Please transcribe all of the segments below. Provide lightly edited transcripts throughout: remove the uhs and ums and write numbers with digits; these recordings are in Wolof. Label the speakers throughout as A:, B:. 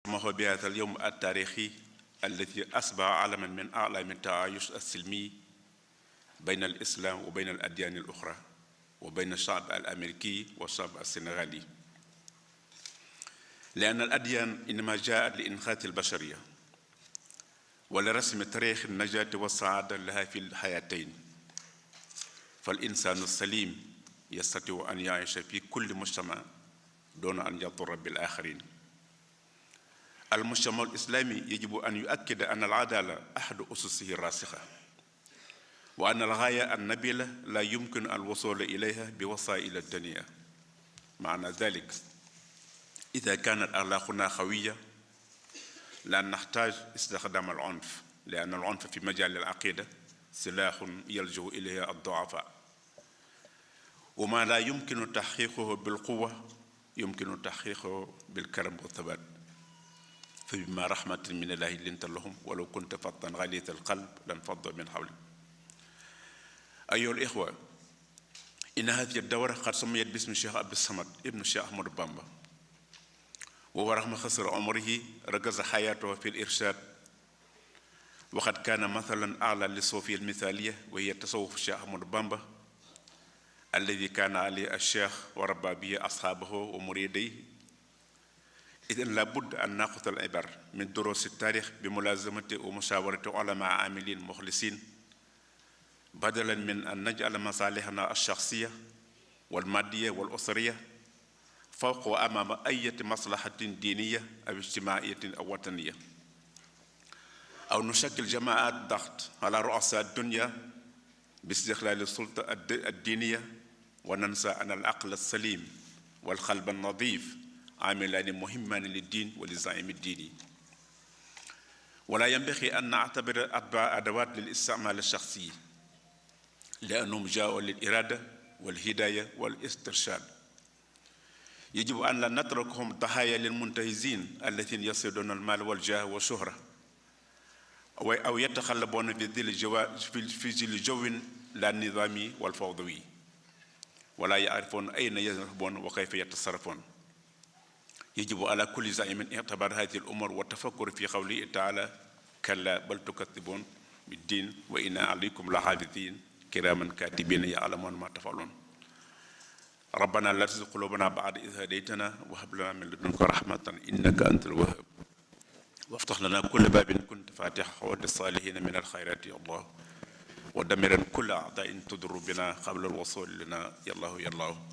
A: سمحوا بهذا اليوم التاريخي الذي أصبح علما من أعلام التعايش السلمي بين الإسلام وبين الأديان الأخرى وبين الشعب الأمريكي والشعب السنغالي، لأن الأديان إنما جاءت لإنقاذ البشرية ولرسم تاريخ النجاة والسعادة لها في الحياتين. فالإنسان السليم يستطيع أن يعيش في كل مجتمع دون أن يضر بالآخرين. المجتمع الإسلامي يجب أن يؤكد أن العدالة أحد أسسه الراسخة، وأن الغاية النبيلة لا يمكن الوصول إليها بوسائل الدنيا. معنى ذلك إذا كانت أخلاقنا قوية لا نحتاج استخدام العنف، لأن العنف في مجال العقيدة سلاح يلجأ إليه الضعفاء، وما لا يمكن تحقيقه بالقوة يمكن تحقيقه بالكرم والثبات. فبما رحمة من الله لنت لهم ولو كنت فظا غليظ القلب لانفضوا من حولك. أيها الإخوة، إن هذه الدورة قد سميت باسم الشيخ عبد الصمد ابن الشيخ أحمد بامبا، وهو رغم خسر عمره ركز حياته في الإرشاد، وقد كان مثلا أعلى للصوفية المثالية وهي تصوف الشيخ أحمد بامبا الذي كان عليه الشيخ وربى به أصحابه ومريديه. إذن لابد أن نأخذ العبر من دروس التاريخ بملازمة ومشاورة علماء عاملين مخلصين، بدلا من أن نجعل مصالحنا الشخصية والمادية والأسرية فوق وأمام أي مصلحة دينية أو اجتماعية أو وطنية، أو نشكل جماعات ضغط على رؤساء الدنيا باستغلال السلطة الدينية، وننسى أن العقل السليم والقلب النظيف عاملان مهمان للدين وللزعيم الديني. ولا ينبغي أن نعتبر أتباع أدوات للاستعمال الشخصي، لأنهم جاءوا للإرادة والهداية والاسترشاد. يجب أن لا نتركهم ضحايا للمنتهزين الذين يصيدون المال والجاه والشهرة، أو يتخلبون في ظل جو لا نظامي والفوضوي، ولا يعرفون أين يذهبون وكيف يتصرفون. يجب على كل زعيم اعتبار هذه الأمور والتفكر في قوله تعالى: كلا بل تكذبون بالدين وإن عليكم لحافظين كراما كاتبين يعلمون ما تفعلون. ربنا لا تزغ قلوبنا بعد إذ هديتنا وهب لنا من لدنك رحمة إنك أنت الوهاب، وافتح لنا كل باب كنت فاتحه للصالحين من الخيرات يا الله، ودمرا كل أعداء تضر بنا قبل الوصول لنا يا الله يا الله.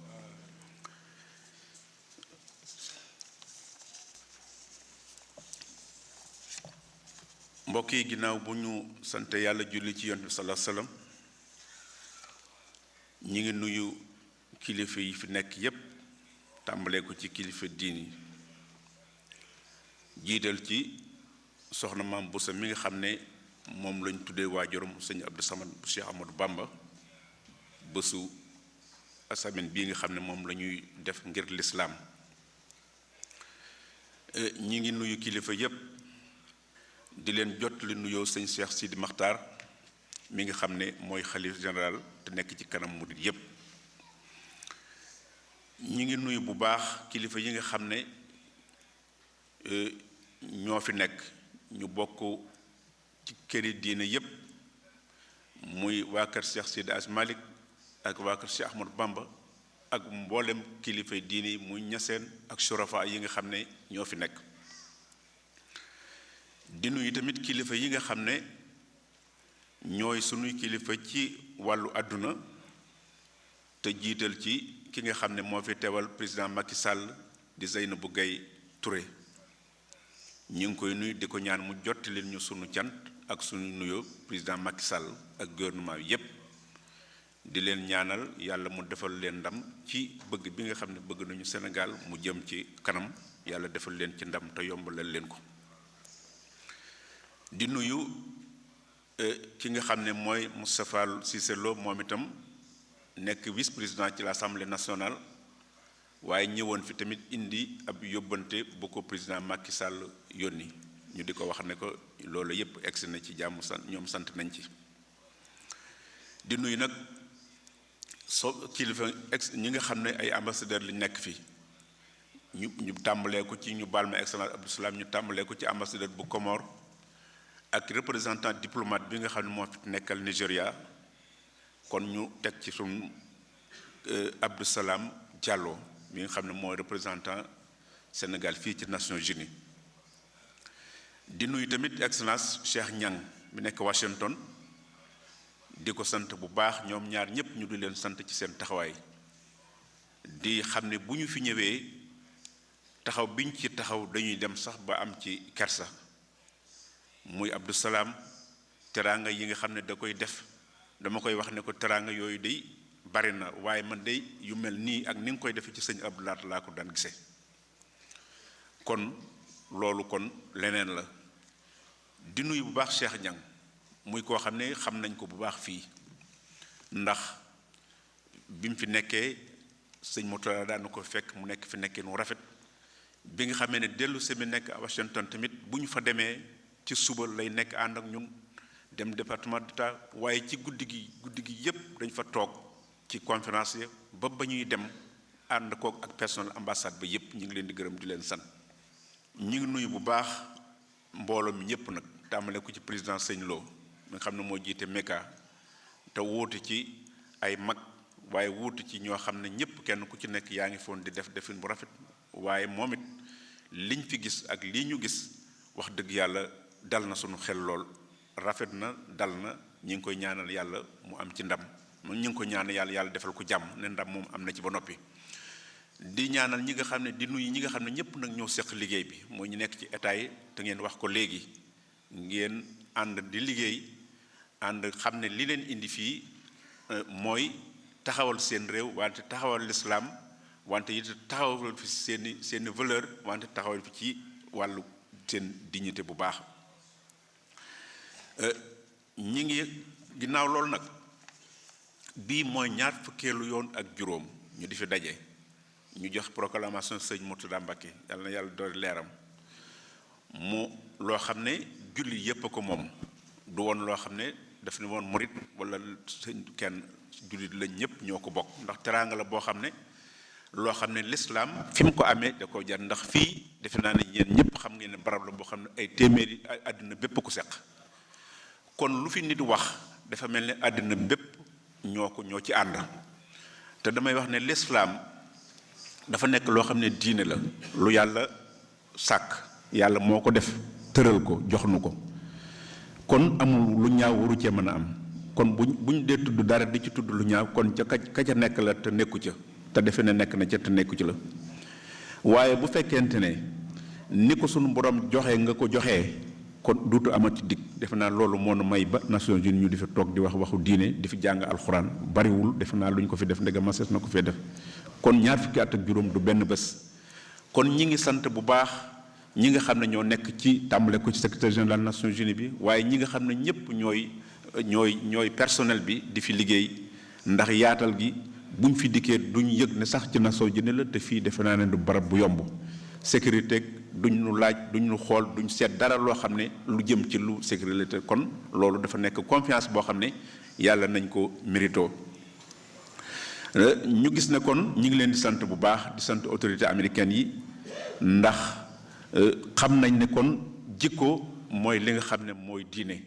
A: mbokk yi, ginnaaw bu ñu sant yàlla julli ci yonent bi sallallahu alayhi wasallam, ñi ngi nuyu kilifa yi fi nekk yépp, tàmbalee ko ci kilifa diini, jiital ci soxna maam Boussa mi nga xam ne moom lañ tuddee waajuram sëñ Abdou Samad bu Cheikh Amadou Bamba, bésu asamin bii nga xam ne moom la ñuy def ngir lislaam. ñi ngi nuyu kilifa yépp di leen jot li nuyoo sëñ Cheikh Sidi Makhtar mi nga xam ne mooy xalif général te nekk ci kanam murid yépp. ñi ngi nuyu bu baax kilifa yi nga xam ne ñoo fi nekk, ñu bokk ci këri diine yépp, muy waa kër Cheikh Sidi Aj Malik ak waa kër Cheikh Ahmadou Bamba ak mboolem kilifa diine yi muy ñaseen ak surafa yi nga xam ne ñoo fi nekk. di nuyu tamit kilifa yi nga xam ne ñooy sunuy kilifa ci wàllu àdduna, te jiital ci ki nga xam ne moo fi teewal président Macky Sall di Seynabou Gaye Touré. ñu ngi koy nuyu di ko ñaan mu jottali ñu sunu cant ak sunu nuyoo président Macky Sall ak gouvernement yépp, di leen ñaanal yàlla mu defal leen ndam ci bëgg bi nga xam ne bëgg nañu Sénégal mu jëm ci kanam, yàlla defal leen ci ndam te yombalal leen ko. di nuyu ki nga xam ne mooy Moustapha Cissé Lo, moom itam nekk vice président ci l'Assemblée nationale, waaye ñëwoon fi tamit indi ab yóbbante bu ko président Macky Sall yónni, ñu di ko wax ne ko loolu yépp egsi na ci jàmm, ñoom sant nañ ci. di nuyu nag kilifa ñi nga xam ne ay ambassadeur lañ nekk fii, ñu tàmbalee ko ci ñu baal ma excellence Abdou Salam ñu tàmbalee ko ci ambassadeur bu Comore ak représentant diplomate bi nga xam ne moo fi nekkal Nigéria kon ñu teg ci suñu Abdou Salam Diallo mi nga xam ne mooy représentant Sénégal fii ci Nations Unies di nuyu tamit excellence Cheikh Niang mi nekk Washington di ko sant bu baax ñoom ñaar ñëpp ñu di leen sant ci seen taxawaay di xam ne bu ñu fi ñëwee taxaw biñ ci taxaw dañuy dem sax ba am ci kersa muy Abdou Salam teraanga yi nga xam ne da koy def dama koy wax ne ko teraanga yooyu day bari na waaye man day yu mel nii ak ni nga koy defee ci sëñ Abdou Lahat laa ko daan gisee kon loolu kon leneen la di nuyu bu baax Cheikh Niang muy koo xam ne xam nañ ko bu baax fii ndax bi mu fi nekkee sëñ Moutala daan ko fekk mu nekk fi nekkee nu rafet bi nga xamee ne dellu semi nekk à Washington tamit bu ñu fa demee ci suba lay nekk ànd ak ñun dem département d'État waaye ci guddi gi yépp dañ fa toog ci conférence yi ba ñuy dem ànd kook ak personnel ambassade ba yépp ñu ngi leen di gërëm di leen sant ñu ngi nuyu bu baax mbooloo mi ñépp nag tàmbale ko ci président Sëñ Lo nga xam ne moo jiite MECA te wuutu ci ay mag waaye wuutu ci ñoo xam ne ñépp kenn ku ci nekk yaa ngi foon di def defin bu rafet waaye moom it liñ fi gis ak lii ñu gis wax dëgg yàlla dal na sunu xel lool rafet na dal na ñi ngi koy ñaanal yàlla mu am ci ndam ñu ngi ko ñaanal yàlla defal ko jàmm ne ndam moom am na ci ba noppi di ñaanal ñi nga xam ne di nuyu ñi nga xam ne ñëpp nag ñoo seq liggéey bi mooy ñu nekk ci état yi te ngeen wax ko léegi ngeen ànd di liggéey ànd xam ne li leen indi fii mooy taxawal seen réew wante taxawal lislaam wante it taxawal fi seeni valeur wante taxawal fi ci wàllu seen dignité bu baax ñi ngi ginnaaw loolu nag bii mooy ñaar fukkeelu yoon ak juróom ñu di fi daje ñu jox proclamation sëñ Mourtada Mbacké yàlla na yàlla doori leeram mu loo xam ne julli yépp a ko moom du woon loo xam ne daf ne woon murit wala sëñ kenn jullit lañ ñëpp ñoo ko bokk ndax teraanga la boo xam ne loo xam ne lislaam fi mu ko amee da ko jar ndax fii defe naa ne yéen ñëpp xam ngeen ne barab la boo xam ne ay téeméeri àddina bépp ko seq kon lu fi nit wax dafa mel ne àddina bépp ñoo ci ànd te damay wax ne lislaam dafa nekk loo xam ne diine la lu yàlla sàkk yàlla moo ko def tëral ko jox nu ko kon amul lu ñaaw waru cee mën a am kon buñ dee tudd dara di ci tudd lu ñaaw kon ca ca nekk la te nekku ca te defe ne nekk na ca te nekku ci la waaye bu fekkente ne ni ko sunu borom joxe nga ko joxee kon duutu amati dig defe naa loolu moo nu may ba Nations Unies ñu di fi toog di wax waxu diine di fi jàng alxuraan bariwul defe naa lu ñu ko fi def ndegam masees na ko fee def kon ñaar fukki at ak juróom du benn bés kon ñi ngi sant bu baax ñi nga xam ne ñoo nekk ci tàmbale ko ci secrétaire général Nations Unies bi waaye ñi nga xam ne ñëpp ñooy personnel bi di fi liggéey ndax yaatal gi buñ fi dikkee duñ yëg ne sax ci Nations Unies la te fii defe naa ne du barab bu yomb sécurité duñ nu laaj duñ nu xool duñ seet dara loo xam ne lu jëm ci lu sécurité kon loolu dafa nekk confiance boo xam ne yàlla nañ ko mérito ñu gis ne kon ñi ngi leen di sant bu baax di sant autorités américaines yi ndax xam nañ ne kon jikko mooy li nga xam ne mooy diine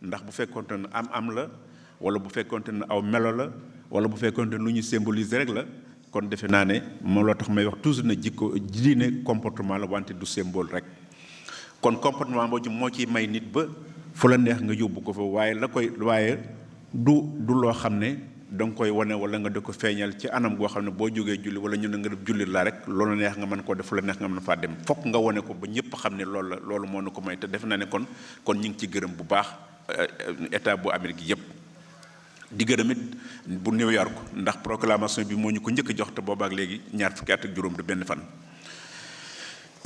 A: ndax bu fekkonte ne am la wala bu fekkonte ne aw melo la wala bu fekkonte ne lu ñu symboliser rek la kon defe naa ne moom loo tax may wax toujours na jikko diine comportement la wante du symbole rek kon comportement boobu moo ciy may nit ba fu la neex nga yóbbu ko fa waaye du loo xam ne da nga koy wane wala nga di ko feeñal ci anam goo xam ne boo jógee julli wala ñu ne nga def julli la rek loolu neex nga mën koo def fu la neex nga mën faa dem fokk nga wane ko ba ñëpp xam ne loolu moo na ko may te defe naa ne kon ñu ngi ci gërëm bu baax état bu Amérique yëpp di gërëm it bu New York ndax proclamation bi moo ñu ko njëkk a jox te boobaak léegi ñaar fukki at ak juróom du benn fan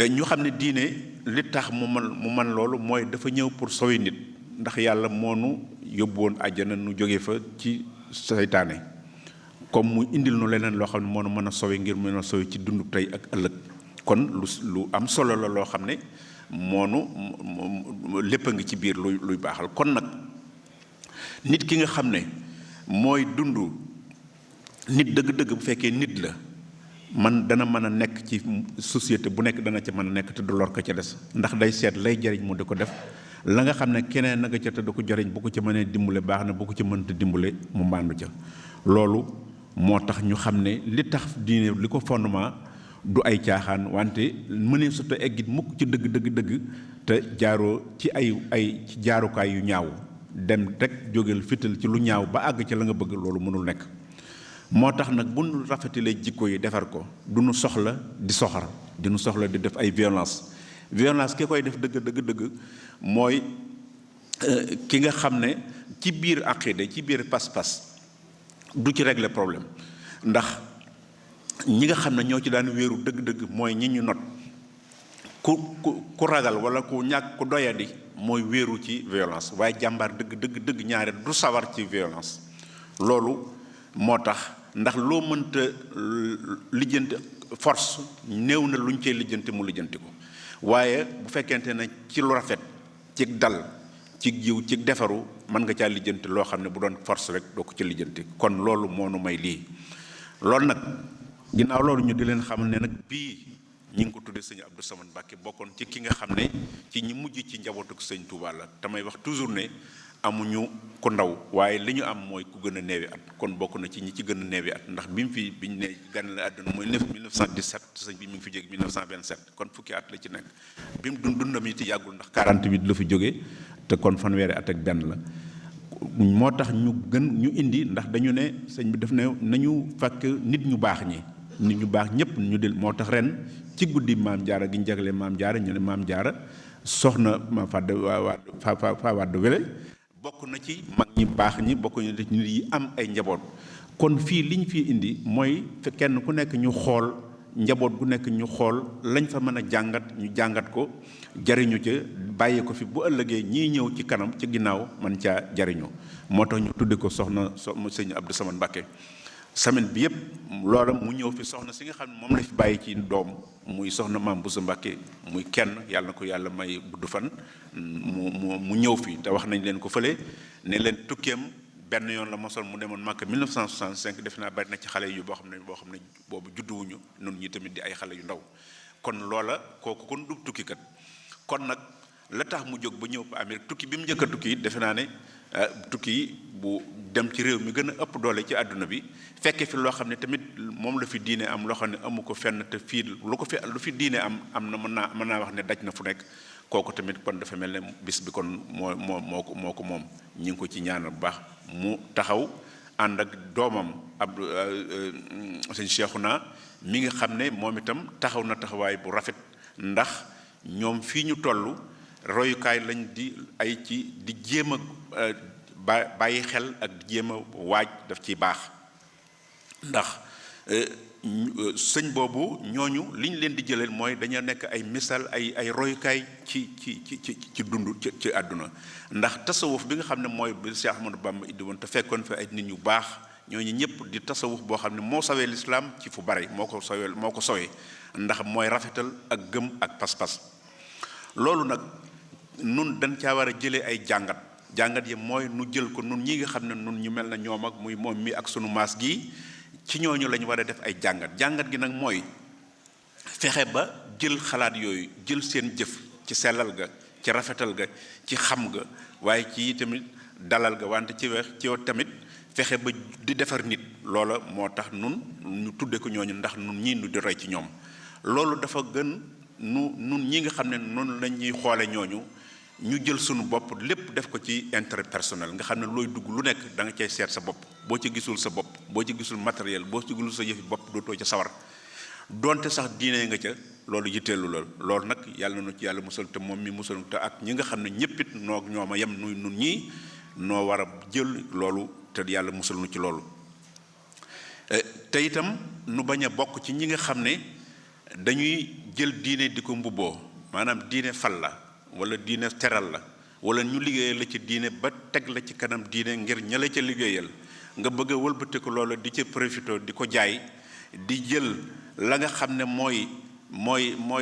A: ñu xam ne diine li tax mu man loolu mooy dafa ñëw pour sowi nit ndax yàlla moo nu yóbbu woon àjjana nu jóge fa ci seytaane comme mu indil nu leneen loo xam ne moo nu mën a sowi ngir mën a sowi ci dundu tey ak ëllëg kon lu am solo la loo xam ne moonu lépp a ngi ci biir luy baaxal kon nag nit ki nga xam ne mooy dund nit dëgg-dëgg bu fekkee nit la man dana mën a nekk ci société bu nekk dana ca mën a nekk te du lor ko ca des ndax day seet lay jariñ mu di ko def la nga xam ne keneen na nga ca te du ko jariñ bu ko ca mënee dimbale baax na bu ko ca mënta dimbale mu màndu ca loolu moo tax ñu xam ne li tax diine li ko fondement du ay caaxaan wante mënee suta eggit mukk ci dëgg te jaaroo ci ay ci jaarukaay yu ñaaw dem rek jógeel fital ci lu ñaaw ba àgg ci la nga bëgg loolu mënul nekk moo tax nag bu nu rafetalee jikko yi defar ko du nu soxla di soxar di nu soxla di def ay violence ki koy def dëgg mooy ki nga xam ne ci biir aqida ci biir pas-pas du ci régler problème ndax ñi nga xam ne ñoo ci daan wéeru dëgg mooy ñi ñu not ku ragal wala ku ñàkk ku doyadi mooy wéeru ci violence waaye jàmbaar dëgg ñaare du sawar ci violence loolu moo tax ndax loo mënta lijjanti force néew na luñ cee lijjanti mu lijjanti ko waaye bu fekkente ne ci lu rafet ci dal ci jiw ci defaru mën nga caa lijjanti loo xam ne bu doon force rek doo ko ci lijjanti kon loolu moo nu may lii loolu nag ginnaaw loolu ñu di leen xam ne nag bii ñi ngi ko tuddee sëñ Abdou Samane Mbacké bokkoon ci ki nga xam ne ci ñi mujj ci njabootu sëñ Touba la damay wax toujours ne amuñu ku ndaw waaye li ñu am mooy ku gën a neewi at kon bokk na ci ñi ci gën a neewi at ndax bi mu fi biñu ne gan la àdduna mooy 1917 sëñ bi mi ngi fi jóge 1927 kon fukki at la ci nekk bi mu dundam yi ci yàggul ndax 48 la fi jógee te kon fanweeri at ak benn la moo tax ñu indi ndax dañu ne sëñ bi daf ne nañu fàkk nit ñu baax ñëpp ñu del moo tax ren ci guddi maam jaara gi ñu jagle maam jaara ñu ne maam jaara soxna ma fa wadd wele bokk na ci mag ñi baax ñi bokk na ci nit yi am ay njaboot kon fii li ñu fii indi mooy kenn ku nekk ñu xool njaboot gu nekk ñu xool lañ fa mën a jàngat ñu jàngat ko jariñu ca bàyyi ko fi bu ëllëgee ñii ñëw ci kanam ci ginnaaw man caa jariñu moo tax ñu tudde ko soxna sëñ Abdou Samane Mbacké semaine bi yëpp loola mu ñëw fi soxna si nga xam ne moom la fi bàyyi ci doom muy soxna maam Bousso Mbacké muy kenn yàlla na ko yàlla may gudd fan mu ñëw fi te wax nañ leen ko fële ne leen tukkeem benn yoon la mosoon mu demoon Makka 1965 defe naa bari na ci xale yu boo xam ne boobu judduwuñu nun ñi tamit di ay xale yu ndaw kon loola kooku kon du tukkikat kon nag la tax mu jóg ba ñëw ba Amérique tukki bi mu njëkk a tukki it defe naa ne tukki yi bu dem ci réew mi gën a ëpp doole ci àdduna bi fekke fi loo xam ne tamit moom la fi diine am loo xam ne amu ko fenn te fii lu fi diine am na mën naa wax ne daj na fu nekk kooku tamit kon dafa mel ne bis bi kon moo ko moom ñi ngi ko ci ñaanal bu baax mu taxaw ànd ak doomam Abdou sëñ Cheikhouna mi nga xam ne moom itam taxaw na taxawaay bu rafet ndax ñoom fii ñu toll royukaay lañ di jéem a bàyyi xel ak jéem a waaj daf ciy baax ndax sëñ boobu ñooñu li ñu leen di jëlee mooy dañoo nekk ay misaal ay royukaay ci dund ci àdduna ndax tasawuf bi nga xam ne mooy bi Cheikh Ahmadou Bamba indi woon te fekkoon fi ay nit ñu baax ñooñu ñëpp di tasawuf boo xam ne moo sawee lislaam ci fu bare moo ko sowee ndax mooy rafetal ak gëm ak pas-pas loolu nag nun dañ caa war a jëlee ay jàngat yi mooy nu jël ko nun ñi nga xam ne nun ñu mel na ñoom ak muy moom mi ak sunu maas gi ci ñooñu lañu war a def ay jàngat gi nag mooy fexe ba jël xalaat yooyu jël seen jëf ci sellal ga ci rafetal ga ci xam ga waaye ci tamit dalal ga wante ci tamit fexe ba di defar nit loola moo tax nun ñu tudde ko ñooñu ndax nun ñii nu di roy ci ñoom loolu dafa gën nun ñi nga xam ne noonu la ñuy xoole ñooñu ñu jël sunu bopp lépp def ko ci intérêt personnel nga xam ne looy dugg lu nekk da nga cay seet sa bopp boo ci gisul sa bopp boo ci gisul matériel boo ci gisul sa yëfi bopp dootoo ca sawar donte sax diine nga ca loolu yitteelu loolu nag yàlla na ci yàlla musal te moom mi musal te ak ñi nga xam ne ñëpp it ñoom a yem nun ñii noo war a jël loolu te yàlla musal nu ci loolu te itam nu bañ a bokk ci ñi nga xam ne dañuy jël diine di ko mbubboo maanaam diine fal la wala diine teral la wala ñu liggéeyal la ci diine ba teg la ci kanam diine ngir ña la ca liggéeyal nga bëgg a wëlbati ko loola di ca profité di ko jaay di jël la nga xam ne mooy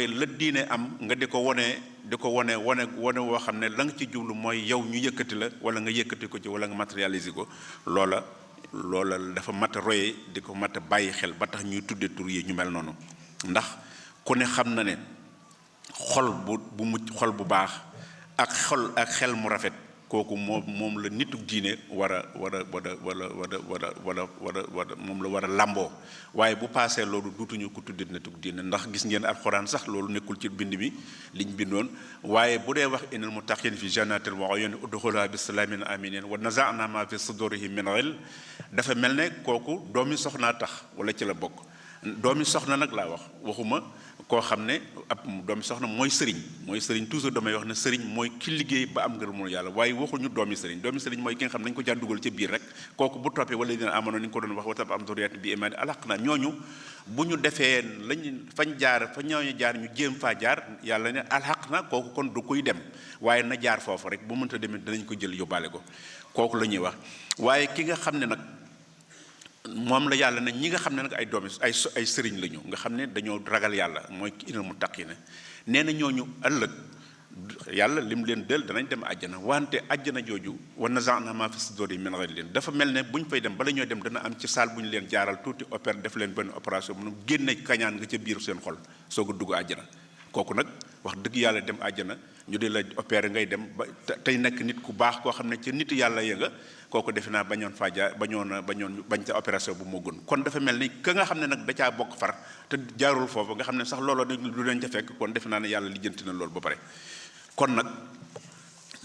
A: la diine am nga di ko wone woo xam ne la nga ci jublu mooy yow ñu yëkkati la wala nga yëkkati ko ci wala nga matérialiser ko loola loola dafa mat a roye di ko mat a bàyyi xel ba tax ñuy tudde tur yi ñu mel noonu ndax ku ne xam na ne xol bu mucc xol bu baax ak xel mu rafet kooku moom la nitu diine war a moom la war a làmboo waaye bu paasee loolu duutuñu ko tudde nitu diine ndax gis ngeen alxuraan sax loolu nekkul ci bind mi liñ bindoon waaye bu dee wax innal muttaqiina fi jannatin wa uyuun udxuluhaa bi salaamin aaminiin wa naza'naa maa fi suduurihim min ghil dafa mel ne kooku doomi soxnaa tax wala ci la bokk doomi soxna nag laa waxuma koo xam ne ab doomi soxna mooy sëriñ toujours damay wax ne sëriñ mooy ki liggéey ba am ngërëmul yàlla waaye waxuñu doomi sëriñ mooy ki nga xam ne dañu ko jaar dugal ca biir rek kooku bu toppee wala dina amoon ni nga ko doon wax watab am zuriyat bi imaan alaq na ñooñu bu ñu defee lañ fañ jaar fa ñooñu jaar ñu jéem faa jaar yàlla ne alxaq na kooku kon du koy dem waaye na jaar foofu rek bu mënta demee danañ ko jël yóbbaale ko kooku la ñuy wax waaye ki nga xam ne nag moom la yàlla ne ñi nga xam ne nag ay doomi ay sëriñ lañu nga xam ne dañoo ragal yàlla mooy innal muttaqiina nee na ñooñu ëllëg yàlla lim leen del danañ dem àjjana wante àjjana jooju wa naza'naa maa fi suduurihim min ghillin dafa mel ne bu ñu fay dem bala ñoo dem dana am ci saal bu ñu leen jaaral tuuti def leen benn opération mu génne kañaan nga ca biir seen xol soog a dugg àjjana kooku nag wax dëgg yàlla dem àjjana ñu di la opéré ngay dem ba tey nekk nit ku baax koo xam ne ca nitu yàlla ya nga kooku defe naa bañ ca opération bu moo gën kon dafa mel ni ka nga xam ne nag da caa bokk far te jaarul foofu nga xam ne sax looloo du leen ca fekk kon defe naa ne yàlla lijjanti na loolu ba pare kon nag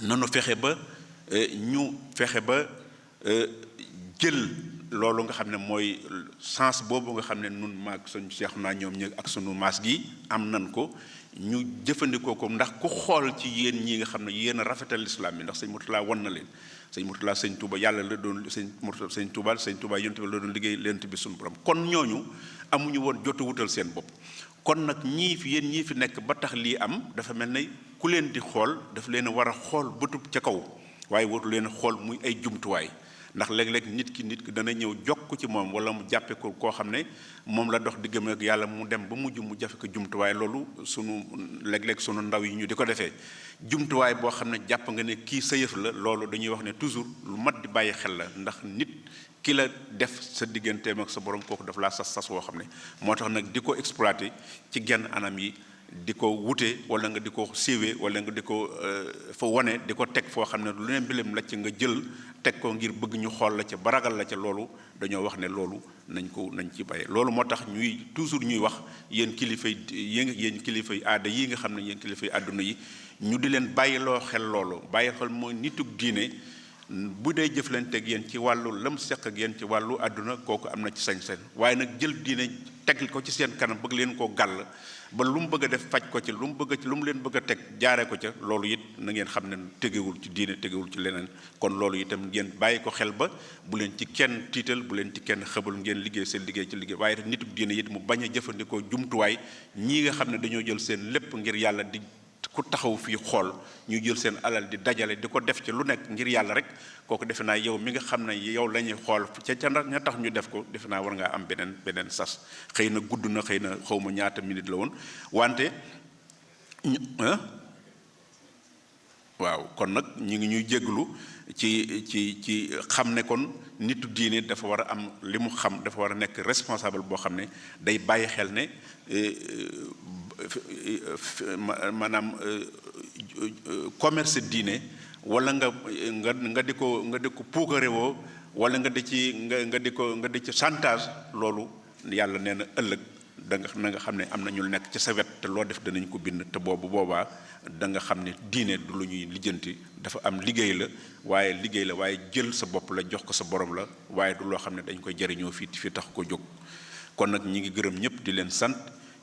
A: nanu fexe ba jël loolu nga xam ne mooy sens boobu nga xam ne nun maag suñu seexu naa ñoom ñi ak sunu maas gi am nan ko ñu jëfandikoo ko ndax ku xool ci yéen ñi nga xam ne yéen a rafetal lislaam bi ndax sëñ Murtala wan na leen sëñ Murtala sëñ Touba yàlla la doon sëñ Touba yonent bi la doon liggéey lent bi suñu borom kon ñooñu amuñu woon jotu wutal seen bopp kon nag yéen ñii fi nekk ba tax lii am dafa mel ne ku leen di xool dafa leen a war a xool bëtub ca kaw waaye watu leen xool muy ay jumtuwaay ndax léeg-léeg nit ki dana ñëw jokk ci moom wala mu jàppe ko koo xam ne moom la dox diggam ak yàlla mu dem ba mujj mu jafe ko jumtuwaay loolu léeg-léeg sunu ndaw yi ñu di ko defee jumtuwaay boo xam ne jàpp nga ne kii sa yëf la loolu dañuy wax ne toujours lu mat di bàyyi xel la ndax nit ki la def sa digganteem ak sa borom kooku daf laa sas woo xam ne moo tax nag di ko exploité ci genn anam yi di ko wute wala nga di ko siiwee wala nga di ko fa wane di ko teg foo xam ne lu ne mbilim la ci nga jël teg ko ngir bëgg ñu xool la ca baragal la ca loolu dañoo wax ne loolu nañ ci bàyyi loolu moo tax toujours ñuy wax yéen kilifay aada yi nga xam ne yéen kilifay àdduna yi ñu di leen bàyyiloo xel loolu bàyyi xel mooy nitug diine bu dee jëflanteeg yéen ci wàllu lam seq ak yéen ci wàllu àdduna kooku am na ci sañ-sañ waaye nag jël diine teg ko ci seen kanam bëgg leen koo gàll ba lu mu bëgg a def faj ko ci lu mu leen bëgg a teg jaaree ko ca loolu it na ngeen xam ne tegewul ci diine tegewul ci leneen kon loolu itam ngeen bàyyi ko xel ba bu leen ci kenn tiital bu leen ci kenn xëbal ngeen liggéey seen liggéey ci liggéey waaye nitug diine it mu bañ a jëfandikoo jumtuwaay ñii nga xam ne dañoo jël seen lépp ngir yàlla di ku taxaw fii xool ñu jël seen alal di dajale di ko def ci lu nekk ngir yàlla rek kooku defe naa yow mi nga xam ne yow la ñuy xool ca ña tax ñu def ko defe naa war ngaa am beneen sas xëy na gudd na xëy na xawma ñaata minute la woon wante waaw kon nag ñu ngi ñuy jégglu ci xam ne kon nitu diine dafa war a am li mu xam dafa war a nekk responsable boo xam ne day bàyyi xel ne maanaam commerce diine wala nga di ko puukarewoo wala nga di ci chantage loolu yàlla nee na ëllëg na nga xam ne am na ñu nekk ci sa wet te loo def danañ ko bind te boobaa da nga xam ne diine du lu ñuy lijjanti dafa am liggéey la waaye jël sa bopp la jox ko sa borom la waaye du loo xam ne dañ koy jariñoo fii tax ko jóg kon nag ñi ngi gërëm ñëpp di leen sant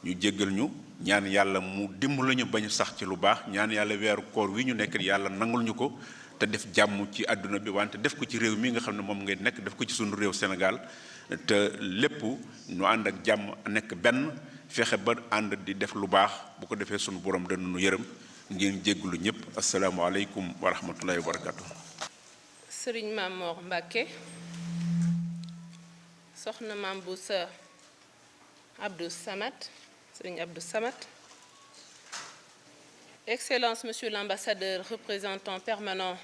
A: ñu jéggal ñu ñaan yàlla mu dimbali ñu bañ sax ci lu baax ñaan yàlla weeru koor wi ñu nekk yàlla nangul ñu ko te def jàmm ci àdduna bi wante def ko ci réew mi nga xam ne moom ngay nekk def ko ci sunu réew Sénégal te lépp ñu ànd ak jàmm nekk benn fexe ba ànd di def lu baax bu ko defee sunu borom dana nu yërëm ngeen jéggalu ñëpp asalaamaaleykum wa rahmatullahi wa barakatu.
B: Sëriñ Mame Mor Mbacke soxna Mame Boussa Abdou Samad Sëriñ Abdou Samad, Excellence Monsieur l'ambassadeur représentant permanent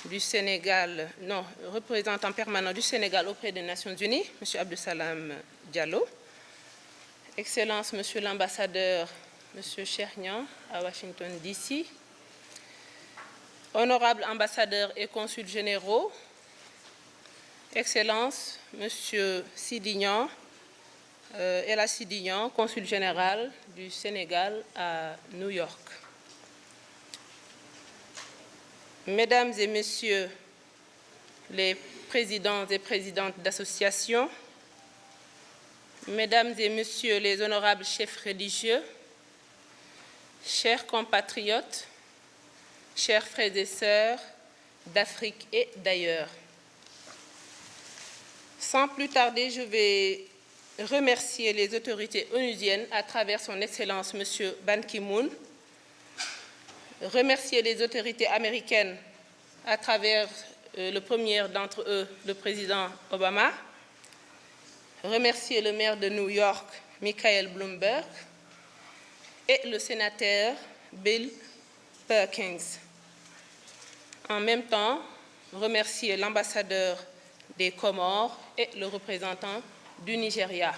B: du Sénégal, non, représentant permanent du Sénégal auprès des Nations Unies, M. Abdussalam Diallo, Excellence, Monsieur l'ambassadeur, M. Chernian, à Washington, D.C., honorables ambassadeurs et consuls généraux, Excellence, Monsieur Sidignan, Ella Sidignan, consul général du Sénégal à New York. Mesdames et Messieurs les présidents et présidentes d'associations, Mesdames et Messieurs les honorables chefs religieux, chers compatriotes, chers frères et sœurs d'Afrique et d'ailleurs. Sans plus tarder, je vais remercier les autorités onusiennes à travers son Excellence M. Ban Ki-moon, remercier les autorités américaines à travers le premier d'entre eux, le président Obama, remercier le maire de New York, Michael Bloomberg, et le sénateur Bill Perkins. En même temps, remercier l'ambassadeur des Comores et le représentant du Nigeria.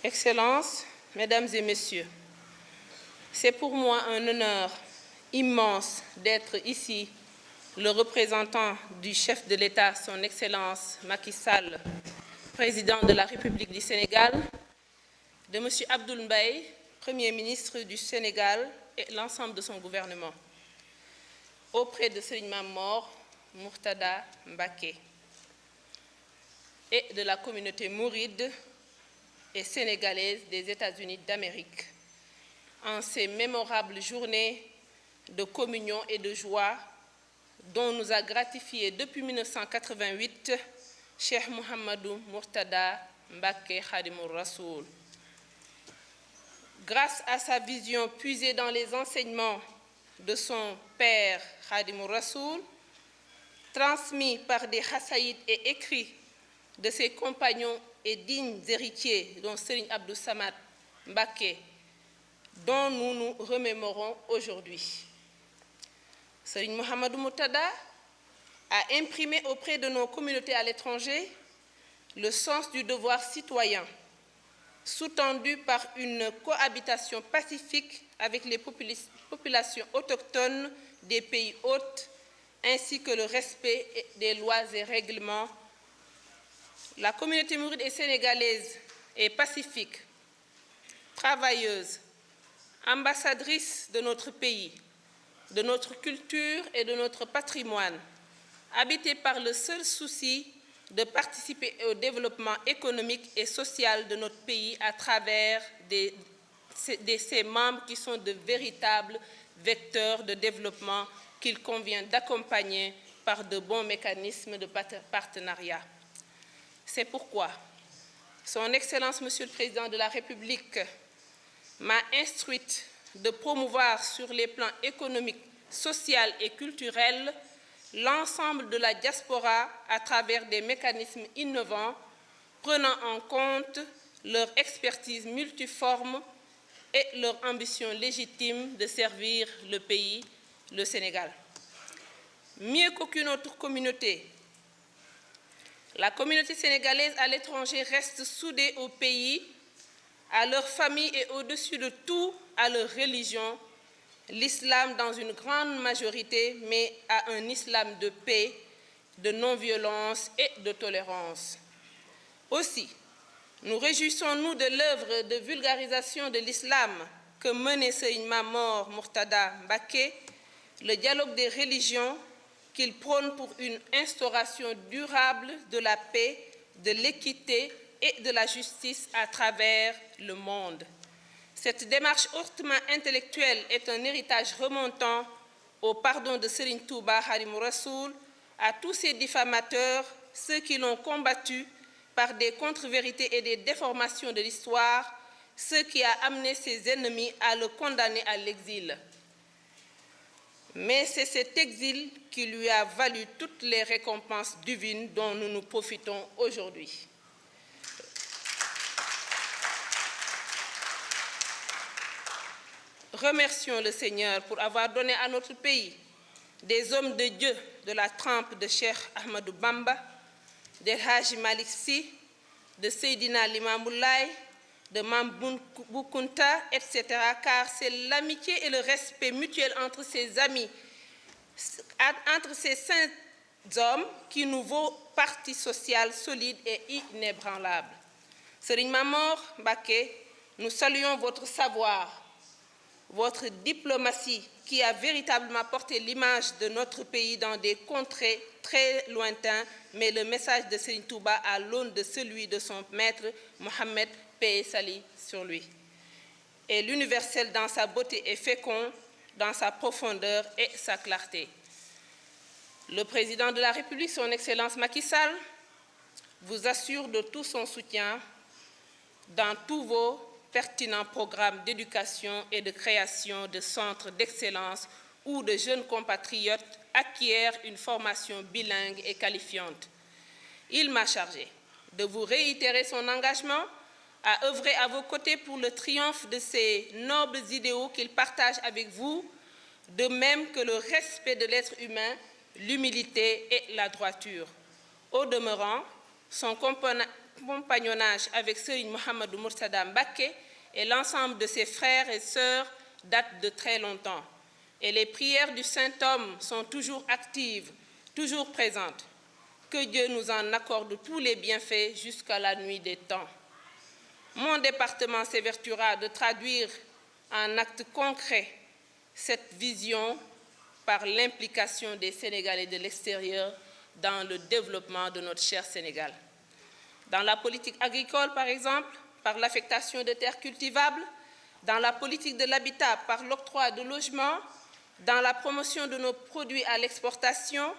B: Excellences, Mesdames et Messieurs, c'est pour moi un honneur immense d'être ici, le représentant du chef de l'État, son Excellence Macky Sall, président de la République du Sénégal, de M. Abdoul Mbaye, Premier ministre du Sénégal et l'ensemble de son gouvernement, auprès de Serigne Mamor Mourtada Mbaké et de la communauté mouride et sénégalaise des États-Unis d'Amérique, en ces mémorables journées de communion et de joie dont nous a gratifié depuis 1988 Cheikh Mouhamadou Mourtada Mbaké Khadimour Rassoul. Grâce à sa vision puisée dans les enseignements de son père Khadimour Rassoul, transmis par des khasaïd et écrits de ses compagnons et dignes héritiers, dont Serigne Abdou Samad Mbaké, dont nous nous remémorons aujourd'hui. Serigne Mouhamadou Mourtada a imprimé auprès de nos communautés à l'étranger le sens du devoir citoyen, sous-tendu par une cohabitation pacifique avec les populations autochtones des pays hôtes, ainsi que le respect des lois et règlements. La communauté mouride et sénégalaise est pacifique, travailleuse, ambassadrice de notre pays, de notre culture et de notre patrimoine, habitée par le seul souci de participer au développement économique et social de notre pays à travers ses membres qui sont de véritables vecteurs de développement qu'il convient d'accompagner par de bons mécanismes de partenariat. C'est pourquoi Son Excellence, Monsieur le Président de la République, m'a instruite de promouvoir sur les plans économiques, social et culturel l'ensemble de la diaspora à travers des mécanismes innovants prenant en compte leur expertise multiforme et leur ambition légitime de servir le pays, le Sénégal. Mieux qu'aucune autre communauté, la communauté sénégalaise à l'étranger reste soudée au pays, à leur famille et au-dessus de tout à leur religion, l'islam dans une grande majorité, mais à un islam de paix, de non-violence et de tolérance. Aussi, nous réjouissons-nous de l'œuvre de vulgarisation de l'islam que menait Serigne Mamor Mourtada Mbaké, le dialogue des religions qu'il prône pour une instauration durable de la paix, de l'équité et de la justice à travers le monde. Cette démarche hautement intellectuelle est un héritage remontant au pardon de Serigne Touba Khadimour Rassoul, à tous ces diffamateurs, ceux qui l'ont combattu par des contre-vérités et des déformations de l'histoire, ce qui a amené ses ennemis à le condamner à l'exil. Mais c'est cet exil qui lui a valu toutes les récompenses divines dont nous nous profitons aujourd'hui. Remercions le Seigneur pour avoir donné à notre pays des hommes de Dieu de la trempe de Cheikh Ahmadou Bamba, d'El Hadji Malick Sy, de Seydina Limamou Laye, de Mame Bou Kounta, etc., car c'est l'amitié et le respect mutuel entre ces amis, entre ces saints hommes qui nous vaut parti social solide et inébranlable. Serigne Mamor Mbacké, nous saluons votre savoir, votre diplomatie qui a véritablement porté l'image de notre pays dans des contrées très lointains, mais le message de Serigne Touba à l'aune de celui de son maître Mohammed, paix et salut sur lui. Et l'universel dans sa beauté est fécond, dans sa profondeur et sa clarté. Le président de la République, son Excellence Macky Sall, vous assure de tout son soutien dans tous vos pertinents programmes d'éducation et de création de centres d'excellence où de jeunes compatriotes acquièrent une formation bilingue et qualifiante. Il m'a chargé de vous réitérer son engagement à œuvrer à vos côtés pour le triomphe de ces nobles idéaux qu'il partage avec vous, de même que le respect de l'être humain, l'humilité et la droiture. Au demeurant, son compagnonnage avec Serigne Mouhamadou Mourtada Mbacké et l'ensemble de ses frères et sœurs datent de très longtemps. Et les prières du Saint-Homme sont toujours actives, toujours présentes. Que Dieu nous en accorde tous les bienfaits jusqu'à la nuit des temps. Mon département s'évertuera de traduire en actes concrets cette vision par l'implication des Sénégalais de l'extérieur dans le développement de notre cher Sénégal. Dans la politique agricole, par exemple, par l'affectation de terres cultivables, dans la politique de l'habitat, par l'octroi de logements, dans la promotion de nos produits à l'exportation,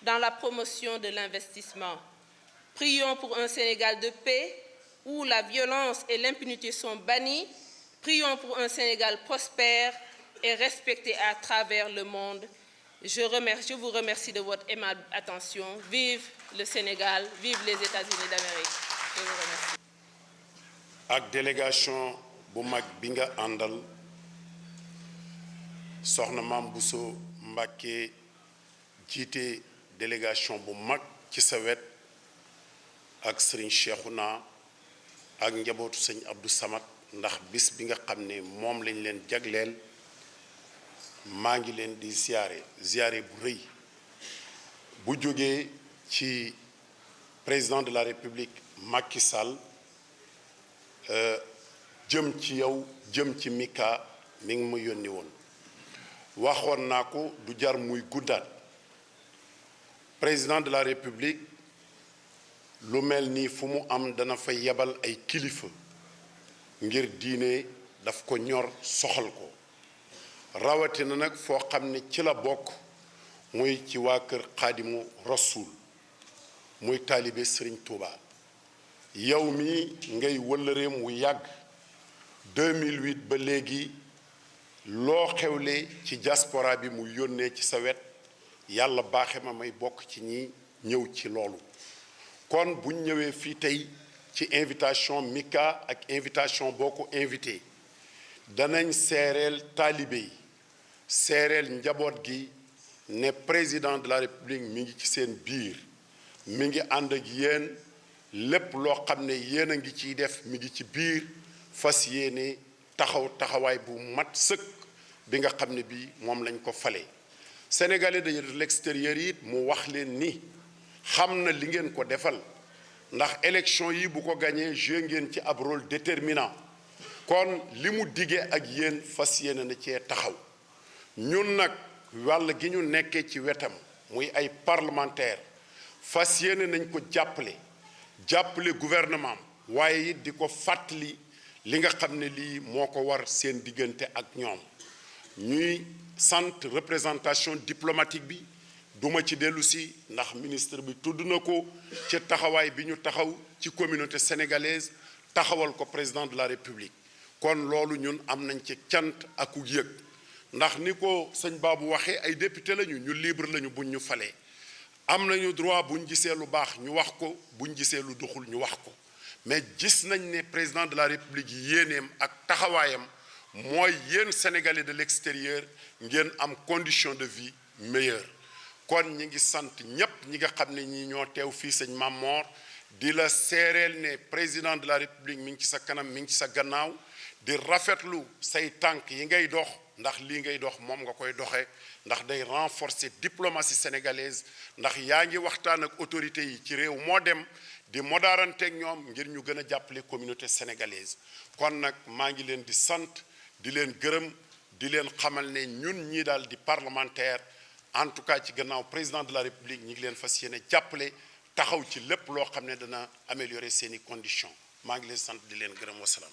B: dans la promotion de l'investissement. Prions pour un Sénégal de paix, où la violence et l'impunité sont bannies. Prions pour un Sénégal prospère et respecté à travers le monde. Je vous remercie de votre aimable attention. Vive le Sénégal, vive les États-Unis d'Amérique. Je vous remercie.
C: ak délégation bu mag bi nga àndal soxna Mame Bousso Mbacké jiite délégation bu mag ci sa wet ak Serigne Cheikhouna ak njabootu sëñ Abdou Samad ndax bis bi nga xam ne moom lañ leen jagleel maa ngi leen di ziyaare bu rëy bu jógee ci président de la République Macky Sall jëm ci yow jëm ci Mika mi ngi ma yónni woon waxoon naa ko du jar muy guddaat président de la République lu mel nii fu mu am dana fa yebal ay kilifa ngir diine daf ko ñor soxal ko rawatina nag foo xam ne ci la bokk muy ci waa kër Xaadimu Rasuul muy taalibe Serigne Touba yow mi ngay wëllëreem wu yàgg 2008 ba léegi loo xewle ci diaspora bi mu yónnee ci sa wet yàlla baaxe ma may bokk ci ñi ñëw ci loolu kon buñ ñëwee fii tey ci invitation Mika ak invitation boo ko invité danañ seereel taalibe yi seereel njaboot gi ne président de la République mi ngi ci seen biir mi ngi ànd ak yéen lépp loo xam ne yéen a ngi ciy def mi ngi ci biir fas yéene taxawaay bu mat sëkk bi nga xam ne bi moom lañ ko fale sénégalais de l'extérieur yi mu wax leen ni xam na li ngeen ko defal ndax élection yi bu ko gañee joué ngeen ci ab rôle déterminant kon li mu diggee ak yéen fas yéene na cee taxaw ñun nag wàll gi ñu nekkee ci wetam muy ay parlementaire fas yéene nañ ko jàppale gouvernement waaye it di ko fàttali li nga xam ne lii moo ko war seen diggante ak ñoom ñuy sant représentation diplomatique bi duma ci dellu si ndax ministre bi tudd na ko ci taxawaay bi ñu taxaw ci communauté sénégalaise taxawal ko président de la République kon loolu ñun am nañ ci cant ak ku yëg ndax ni ko sëñ Babou waxee ay député lañu ñu libre lañu buñ ñu falee am nañu droit buñ gisee lu baax ñu wax ko buñ gisee lu doxul ñu wax ko mais gis nañ ne président de la République yéeneem ak taxawaayam mooy yéen sénégalais de l'extérieur ngeen am condition de vie meilleur. kon ñi ngi sant ñépp ñi nga xam ne ñi ñoo teew fii sëñ Mamor di la seereel ne président de la république mi ngi ci sa kanam mi ngi ci sa gannaaw di rafetlu say tànk yi ngay dox ndax lii ngay dox moom nga koy doxee ndax day renforcer diplomatie sénégalaise ndax yaa ngi waxtaan ak autorités yi ci réew moo dem di modaaranteeg ñoom ngir ñu gën a jàppale communauté sénégalaise. kon nag maa ngi leen di sant di leen gërëm di leen xamal ne ñun ñii daal di parlementaire en tout cas ci gannaaw président de la république ñi ngi leen fas yéene jàppale taxaw ci lépp loo xam ne dana améliorer seeni conditions maa ngi leen sant di leen gërëm wasalaam.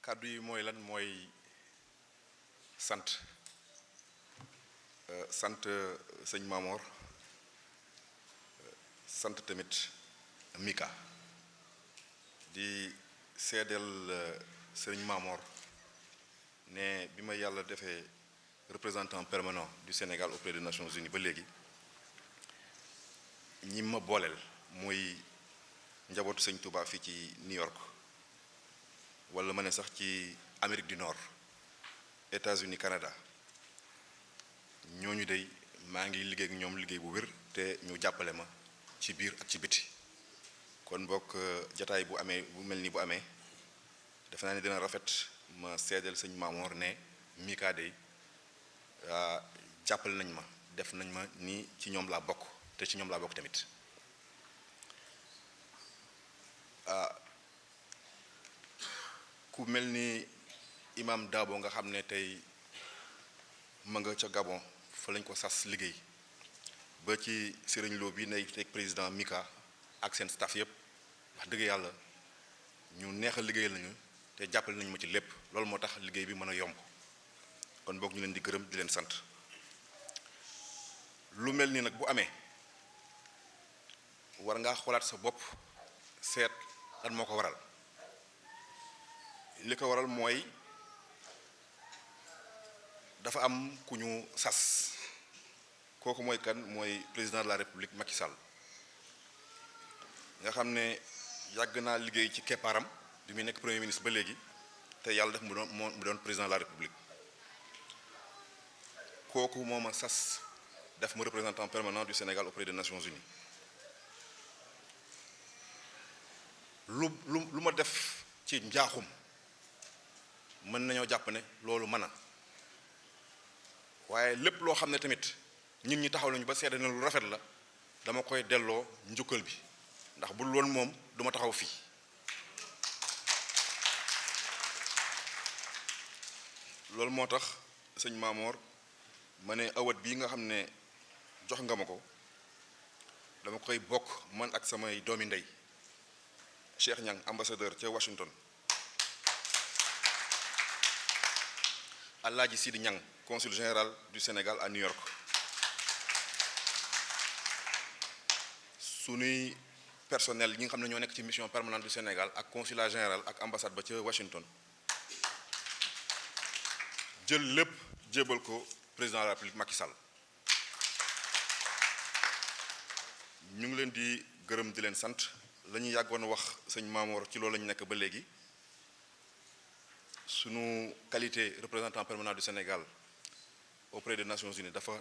D: kàddu yi mooy lan mooy sant sëñ Mamor sant tamit Mika di seedeel sëñ Mamor ne bi ma yàlla defee représentant permanent du Sénégal auprès des Nations Unies ba léegi ñi ma booleel muy njabootu sëñ Touba fii ci New York wala ma ne sax ci Amérique du Nord États-Unis Canada ñooñu dey maa ngi liggéey ak ñoom liggéey bu wér te ñu jàppale ma ci biir ak ci biti kon bokk jataay bu amee bu mel ni bu amee defe naa ne dina rafet ma seedeel sëñ Mamor ne Mika dey jàppale nañ ma def nañ ma ni ci ñoom laa bokk te ci ñoom laa bokk tamit ku mel ni imam Dabo nga xam ne tey ma nga ca Gabon fa lañ ko sas liggéey ba ci Serigne Lo bi nay teg président Mika ak seen staff yëpp wax dëgg yàlla ñu neex a liggéey lañu te jàppale nañu ma ci lépp loolu moo tax liggéey bi mën a yomb kon boog ñu leen di gërëm di leen sant lu mel ni nag bu amee war ngaa xoolaat sa bopp seet lan moo ko waral li ko waral mooy dafa am ku ñu sas kooku mooy kan mooy président de la république Macky Sall nga xam ne yàgg naa liggéey ci keppaaram bi muy nekk premier ministre ba léegi te yàlla def mu doon président de la république kooku moo ma sas def ma représentant permanent du Sénégal auprès des Nations Unies lu ma def ci njaaxum mën nañoo jàpp ne loolu mën a waaye lépp loo xam ne tamit ñun ñi taxaw nañu ba seede na lu rafet la dama koy delloo njukkal bi ndax bu loon moom duma taxaw fii loolu moo tax sëñ Mamor ma ne awat bii nga xam ne jox nga ma ko dama koy bokk man ak samay doomi ndey Cheikh Niang ambassadeur ca Washington Alaaji Sidi Niang consul général du Sénégal à New York sunuy personnel yi nga xam ne ñoo nekk ci mission permanente du Sénégal ak consulat général ak ambassade ba ca Washington jël lépp jébal ko président de la République Macky Sall ñu ngi leen di gërëm di leen sant la ñu yàggoon wax sëñ Mamor ci loolu la ñu nekk ba léegi sunu qualité représentant permanent du Sénégal auprès des Nations Unies dafa